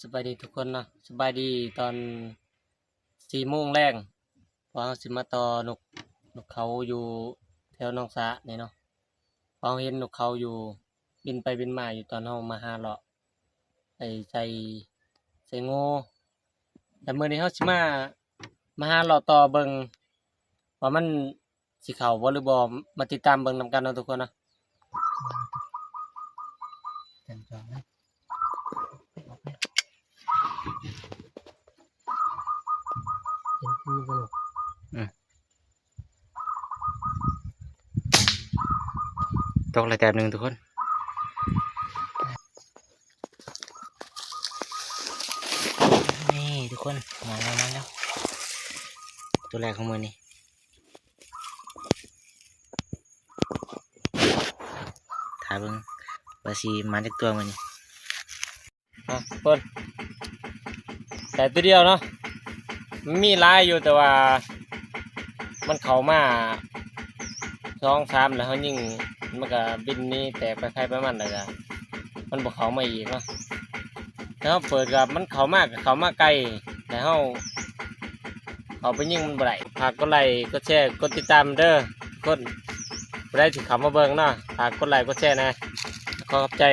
สบายดีทุกคนเนาะสบายดีตอน4 โมงแรงพอเราสิมาต่อนกเขาอยู่แถวหนองสระนี่เนาะพอเราเห็นนกเขาอยู่บินไปบินมาอยู่ตอนเรามาหาเลาะไอ้ใส่โง่แต่มื้อนี้เราสิมาหาเลาะต่อเบิ่งว่ามันสิเข้าบ่หรือบ่มาติดตามเบิ่งนำกันเนาะทุกคนเนาะเต็มจอนะเป็นคือบ่ลูกตกอะไรแต้มหนึ่งทุกคนนี่ทุกคนมาแล้วตัวแรกของมือนี่ถ่ายเบิ่งว่าสิมาจากตัวมันนี่ทุกคนแต่ตัวเดียวเนาะมันมีลายอยู่แต่ว่ามันเข้ามา2-3แล้วเขายิงมันก็บินนี้แต่ไปใครไปมันเลยจ้ะมันบอกเขามาอีกเนาะแล้วเปิดกับมันเขามากกับเขามาไกลแต่เขาไปยิงมันบ่ได้ฝากกดไลค์กดแชร์กดติดตามเด้อกดบ่ได้ถึงเขามาเบิ่งเนาะฝากกดไลค์กดแชร์นะขอบใจ